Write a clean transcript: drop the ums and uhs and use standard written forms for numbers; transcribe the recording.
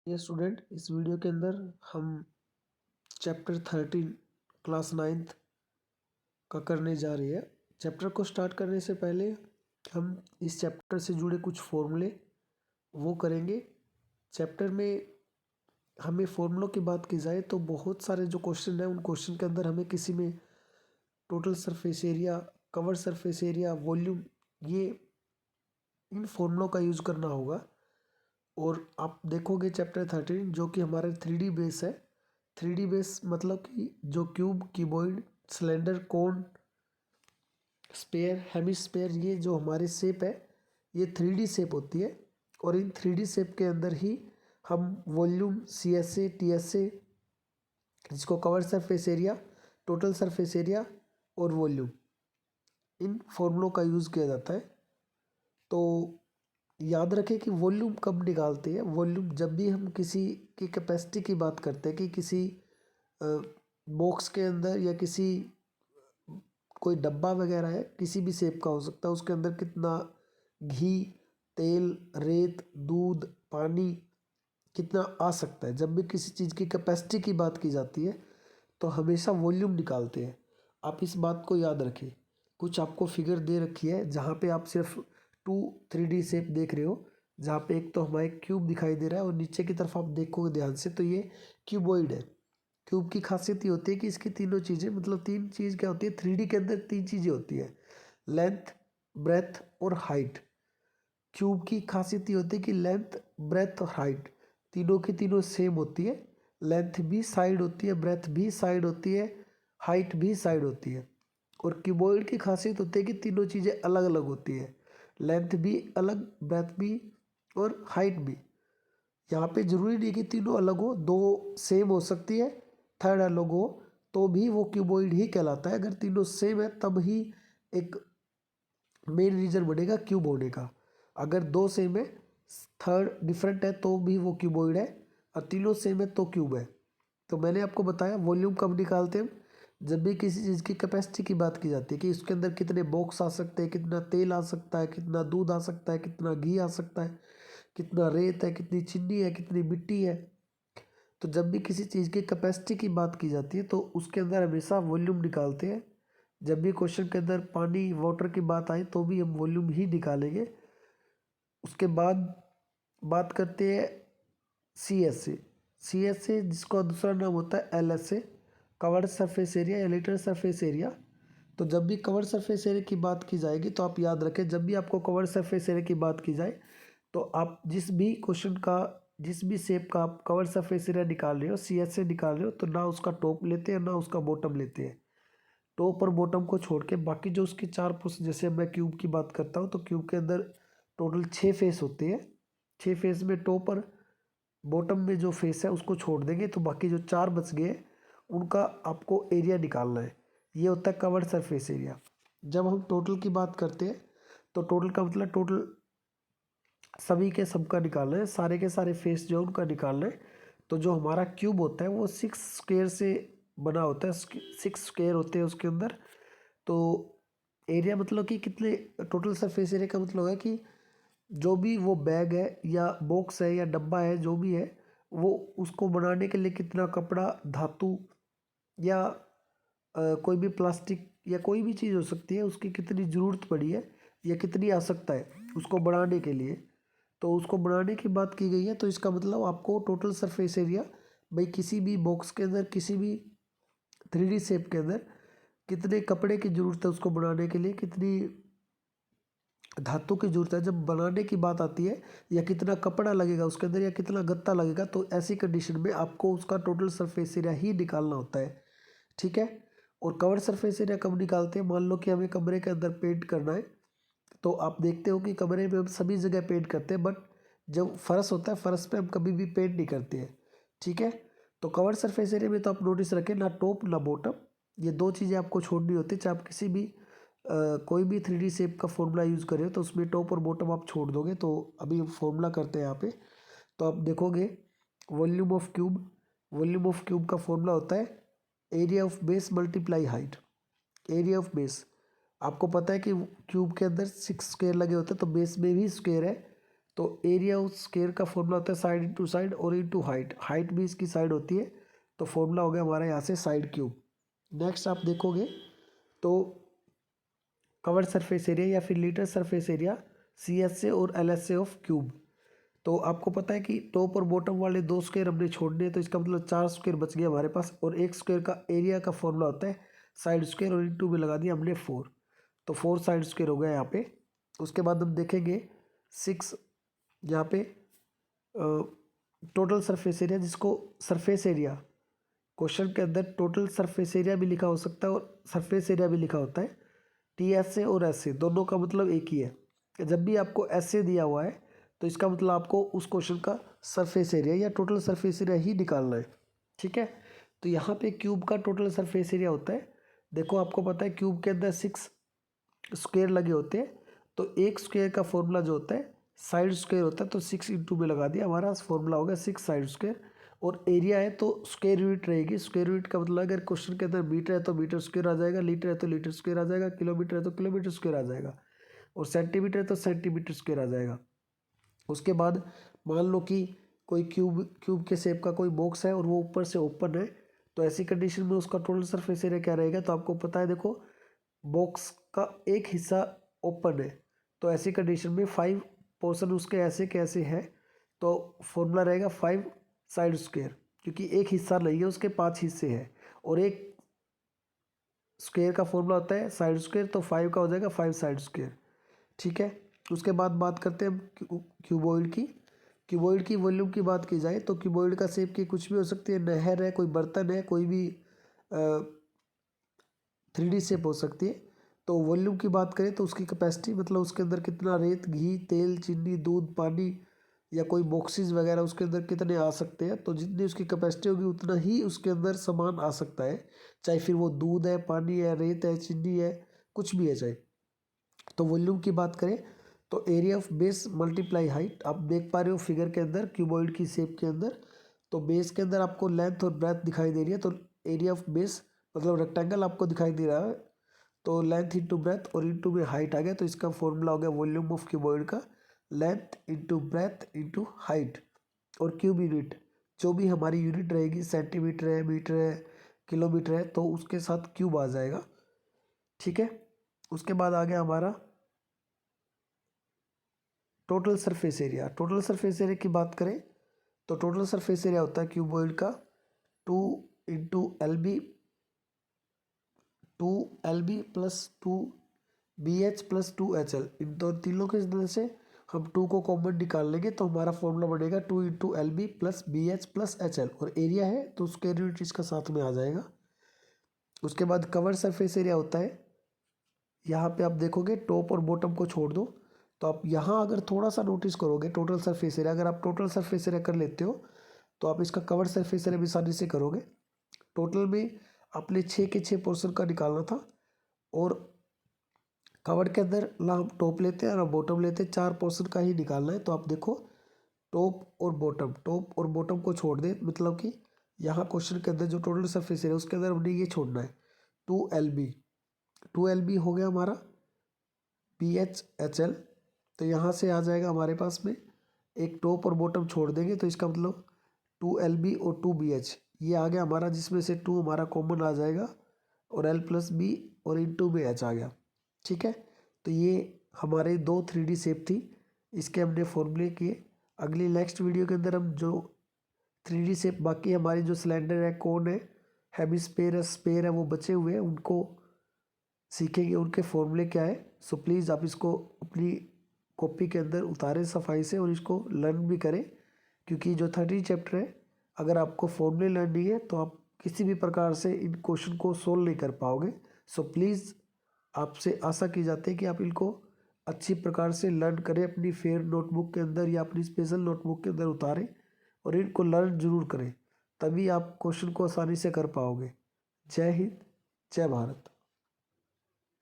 ये स्टूडेंट, इस वीडियो के अंदर हम चैप्टर 13 क्लास 9th का करने जा रही है। चैप्टर को स्टार्ट करने से पहले हम इस चैप्टर से जुड़े कुछ फॉर्मूले वो करेंगे। चैप्टर में हमें फॉर्मूलों की बात की जाए तो बहुत सारे जो क्वेश्चन हैं उन क्वेश्चन के अंदर हमें किसी में total surface area, cover surface area, volume, ये इन फॉर्मूलों का यूज़ करना होगा। और आप देखोगे चैप्टर 13 जो कि हमारे 3D बेस है। 3D बेस मतलब कि जो क्यूब, क्यूबॉइड, सिलेंडर, कोन, स्पेयर, हेमिस्फेयर, ये जो हमारी शेप है ये 3D शेप होती है। और इन 3D शेप के अंदर ही हम वॉल्यूम, CSA, TSA, जिसको cover surface area, total surface area और वॉल्यूम, इन फॉर्मूलों का यूज़ किया जाता है। तो याद रखें कि वॉल्यूम कब निकालते हैं। वॉल्यूम जब भी हम किसी की कैपेसिटी की बात करते हैं कि किसी बॉक्स के अंदर या किसी कोई डब्बा वगैरह है, किसी भी शेप का हो सकता है, उसके अंदर कितना घी, तेल, रेत, दूध, पानी कितना आ सकता है। जब भी किसी चीज़ की कैपेसिटी की बात की जाती है तो हमेशा वॉल्यूम निकालते हैं। आप इस बात को याद रखें। कुछ आपको फिगर दे रखी है जहाँ पे आप सिर्फ 3D शेप देख रहे हो, जहाँ पे एक तो हमारे क्यूब दिखाई दे रहा है और नीचे की तरफ आप देखोगे ध्यान से तो ये क्यूबॉइड है। क्यूब की खासियत ये होती है कि इसकी तीनों चीज़ें, मतलब तीन चीज़ क्या होती है, 3D के अंदर तीन चीज़ें होती है, लेंथ, ब्रेथ और हाइट। क्यूब की खासियत ये होती है कि लेंथ, ब्रेथ और हाइट तीनों की तीनों सेम होती है। लेंथ भी साइड होती है, ब्रेथ भी साइड होती है, हाइट भी साइड होती है। और क्यूबॉइड की खासियत होती है कि तीनों चीज़ें अलग अलग होती है, लेंथ भी अलग, ब्रेथ भी और हाइट भी। यहाँ पे जरूरी नहीं कि तीनों अलग हो, दो सेम हो सकती है, थर्ड अलग हो तो भी वो क्यूबॉइड ही कहलाता है। अगर तीनों सेम है तब ही एक मेन रीजन बनेगा क्यूब होने का। अगर दो सेम है, थर्ड डिफरेंट है तो भी वो क्यूबॉइड है, और तीनों सेम है तो क्यूब है। तो मैंने आपको बताया वॉल्यूम कब निकालते हैं, जब भी किसी चीज़ की कैपेसिटी की बात की जाती है कि उसके अंदर कितने बॉक्स आ सकते हैं, कितना तेल आ सकता है, कितना दूध आ सकता है, कितना घी आ सकता है, कितना रेत है, कितनी चीनी है, कितनी मिट्टी है। तो जब भी किसी चीज़ की कैपेसिटी की बात की जाती है तो उसके अंदर हमेशा वॉल्यूम निकालते हैं। जब भी क्वेश्चन के अंदर पानी, वाटर की बात आई तो भी हम वॉल्यूम ही निकालेंगे। उसके बाद बात करते हैं CSA। CSA जिसका दूसरा नाम होता है LSA, कवर्ड सरफेस एरिया या लिटिल सरफेस एरिया। तो जब भी कवर सरफेस एरिया की बात की जाएगी तो आप याद रखें, जब भी आपको कवर सरफेस एरिया की बात की जाए तो आप जिस भी क्वेश्चन का, जिस भी शेप का आप कवर सरफेस एरिया निकाल रहे हो, CSA निकाल रहे हो, तो ना उसका टॉप लेते हैं ना उसका बॉटम लेते हैं। टॉप और बॉटम को छोड़ के बाकी जो उसके चार पोर्शन, जैसे मैं क्यूब की बात करता हूँ तो क्यूब के अंदर टोटल 6 फेस होते हैं। 6 फेस में टॉप और बॉटम में जो फेस है उसको छोड़ देंगे तो बाकी जो चार बच गए उनका आपको एरिया निकालना है। ये होता है कवर्ड सरफेस एरिया। जब हम टोटल की बात करते हैं तो टोटल का मतलब टोटल सभी के सबका निकालना है, सारे के सारे फेस जो उनका निकालना है। तो जो हमारा क्यूब होता है वो 6 स्क्वायर से बना होता है, 6 स्क्वायर होते हैं उसके अंदर। तो एरिया मतलब कि कितने, टोटल सरफेस एरिया का मतलब है कि जो भी वो बैग है या बॉक्स है या डब्बा है, जो भी है, वो उसको बनाने के लिए कितना कपड़ा, धातु या कोई भी प्लास्टिक या कोई भी चीज़ हो सकती है, उसकी कितनी ज़रूरत पड़ी है या कितनी आवश्यकता है उसको बनाने के लिए। तो उसको बनाने की बात की गई है तो इसका मतलब आपको टोटल सरफेस एरिया, भाई किसी भी बॉक्स के अंदर, किसी भी 3D शेप के अंदर कितने कपड़े की ज़रूरत है उसको बनाने के लिए, कितनी धातु की जरूरत है जब बनाने की बात आती है, या कितना कपड़ा लगेगा उसके अंदर या कितना गत्ता लगेगा, तो ऐसी कंडीशन में आपको उसका टोटल सरफेस एरिया ही निकालना होता है। ठीक है। और कवर सरफेस एरिया कब निकालते हैं, मान लो कि हमें कमरे के अंदर पेंट करना है, तो आप देखते हो कि कमरे में हम सभी जगह पेंट करते हैं, बट जब फर्श होता है फर्श पे हम कभी भी पेंट नहीं करते हैं। ठीक है। तो कवर सरफेस एरिया में तो आप नोटिस रखें, ना टॉप ना बॉटम, ये दो चीज़ें आपको छोड़नी होती है। चाहे आप किसी भी कोई भी 3D शेप का फॉर्मूला यूज़ करें तो उसमें टॉप और बॉटम आप छोड़ दोगे। तो अभी हम फॉर्मूला करते हैं यहाँ पे। तो आप देखोगे volume of cube, volume of cube का फॉर्मूला होता है area of base multiply height. Area of base, आपको पता है कि क्यूब के अंदर 6 स्क्वायर लगे होते हैं तो बेस में भी स्क्वायर है, तो एरिया ऑफ स्क्वायर का फॉर्मूला होता है साइड इंटू साइड और इंटू हाइट, हाइट भी इसकी साइड होती है, तो फॉर्मूला हो गया हमारा यहाँ से साइड क्यूब। नेक्स्ट आप देखोगे तो कवर सरफेस एरिया या फिर लीटर सरफेस एरिया CSA और LSA ऑफ क्यूब। तो आपको पता है कि टॉप और बॉटम वाले 2 स्क्वायर हमने छोड़ने हैं, तो इसका मतलब 4 स्क्वायर बच गया हमारे पास, और एक स्क्वायर का एरिया का फॉर्मूला होता है साइड स्क्वायर और इंटू में लगा दिया हमने 4, तो 4 साइड स्क्वायर हो गया यहाँ पे। उसके बाद हम देखेंगे 6 यहाँ पे टोटल सरफेस एरिया, जिसको सरफेस एरिया क्वेश्चन के अंदर टोटल सरफेस एरिया भी लिखा हो सकता है और सरफेस एरिया भी लिखा होता है। TSA और SA दोनों का मतलब एक ही है। जब भी आपको SA दिया हुआ है तो इसका मतलब आपको उस क्वेश्चन का सरफेस एरिया या टोटल सरफेस एरिया ही निकालना है, ठीक है। तो यहाँ पे क्यूब का टोटल सरफेस एरिया होता है, देखो आपको पता है क्यूब के अंदर 6 स्क्वायर लगे होते हैं, तो एक स्क्वायर का फॉर्मूला जो होता है साइड स्क्वायर होता है, तो 6 इंटू में लगा दिया, हमारा फॉर्मूला हो गया 6 साइड स्क्वायर। और एरिया है तो स्क्वायर यूनिट रहेगी, स्क्वायर यूनिट का मतलब अगर क्वेश्चन के अंदर मीटर है तो मीटर स्क्वायर आ जाएगा, लीटर है तो लीटर स्क्वायर आ जाएगा, किलोमीटर है तो किलोमीटर स्क्वायर आ जाएगा, और सेंटीमीटर है तो सेंटीमीटर स्क्वायर आ जाएगा। उसके बाद मान लो कि कोई क्यूब के शेप का कोई बॉक्स है और वो ऊपर से ओपन है, तो ऐसी कंडीशन में उसका टोटल सरफेस एरिया क्या रहेगा, तो आपको पता है देखो बॉक्स का एक हिस्सा ओपन है, तो ऐसी कंडीशन में 5 पोर्शन उसके ऐसे कैसे है, तो फॉर्मूला रहेगा 5 साइड स्क्वायर, क्योंकि एक हिस्सा नहीं है उसके 5 हिस्से हैं, और एक स्क्वायर का फॉर्मूला होता है साइड स्क्वायर, तो 5 का हो जाएगा 5 साइड स्क्वायर, ठीक है। उसके बाद बात करते हैं हम क्यूबॉइड की। क्यूबॉइड की वॉल्यूम की बात की जाए तो क्यूबॉइड का शेप की कुछ भी हो सकती है, नहर है, कोई बर्तन है, कोई भी 3D शेप हो सकती है। तो वॉल्यूम की बात करें तो उसकी कैपेसिटी मतलब उसके अंदर कितना रेत, घी, तेल, चीनी, दूध, पानी या कोई बॉक्सेस वगैरह उसके अंदर कितने आ सकते हैं, तो जितनी उसकी कैपेसिटी होगी उतना ही उसके अंदर सामान आ सकता है, चाहे फिर वो दूध है, पानी है, रेत है, चीनी है, कुछ भी है चाहे। तो वॉल्यूम की बात करें तो area of base multiply height, आप देख पा रहे हो फिगर के अंदर क्यूबॉइड की शेप के अंदर, तो बेस के अंदर आपको लेंथ और ब्रेथ दिखाई दे रही है, तो एरिया ऑफ बेस मतलब रेक्टेंगल आपको दिखाई दे रहा है, तो लेंथ इंटू ब्रेथ और इंटू में हाइट आ गया, तो इसका फॉर्मूला हो गया वॉल्यूम ऑफ क्यूबॉइड का length into breadth into height. और क्यूब यूनिट जो भी हमारी यूनिट रहेगी, सेंटीमीटर है, मीटर है, किलोमीटर है, तो उसके साथ क्यूब आ जाएगा, ठीक है। उसके बाद आ गया हमारा total surface area. Total surface area की बात करें तो टोटल सरफेस एरिया होता है क्यूबॉइड का 2 into L B plus 2BH plus 2HL, इन दो तीनों के अंदर से हम 2 को कॉमन निकाल लेंगे, तो हमारा फॉर्मूला बनेगा 2 into LB plus BH plus HL, और एरिया है तो स्क्वायर यूनिट इसका साथ में आ जाएगा। उसके बाद कवर सरफेस एरिया होता है, यहाँ पे आप देखोगे टॉप और बॉटम को छोड़ दो, तो आप यहाँ अगर थोड़ा सा नोटिस करोगे टोटल सरफेस एरिया, अगर आप टोटल सरफेस एरिया कर लेते हो तो आप इसका कवर सरफेस एरिया भी आसानी से करोगे। टोटल में आपने 6 के 6 पोर्शन का निकालना था, और कवर के अंदर ना हम टॉप लेते हैं ना बॉटम लेते हैं, 4 पोर्शन का ही निकालना है। तो आप देखो टॉप और बॉटम को छोड़ दे, मतलब कि यहाँ क्वेश्चन के अंदर जो टोटल सरफेस एरिया उसके अंदर हमने ये छोड़ना है 2LB हो गया हमारा BHHL, तो यहाँ से आ जाएगा हमारे पास में एक टॉप और बॉटम छोड़ देंगे, तो इसका मतलब 2LB और 2BH ये आ गया हमारा, जिसमें से 2 हमारा कॉमन आ जाएगा और L प्लस B और इंटू में H आ गया, ठीक है। तो ये हमारे 2 3D शेप थी, इसके हमने फॉर्मूले किए। अगली नेक्स्ट वीडियो के अंदर हम जो 3D शेप बाकी हमारी जो सिलेंडर है, कोन है, हेमिस्फेयर है, स्फेयर है, वो बचे हुए हैं, उनको सीखेंगे, उनके फॉर्मूले क्या है। सो प्लीज़ आप इसको अपनी कॉपी के अंदर उतारें सफाई से और इसको लर्न भी करें, क्योंकि जो 30 चैप्टर है अगर आपको फॉर्मूले लर्न नहीं है तो आप किसी भी प्रकार से इन क्वेश्चन को सोल्व नहीं कर पाओगे। सो प्लीज़ आपसे आशा की जाती है कि आप इनको अच्छी प्रकार से लर्न करें, अपनी फेयर नोटबुक के अंदर या अपनी स्पेशल नोटबुक के अंदर उतारें और इनको लर्न जरूर करें, तभी आप क्वेश्चन को आसानी से कर पाओगे। जय हिंद, जय भारत।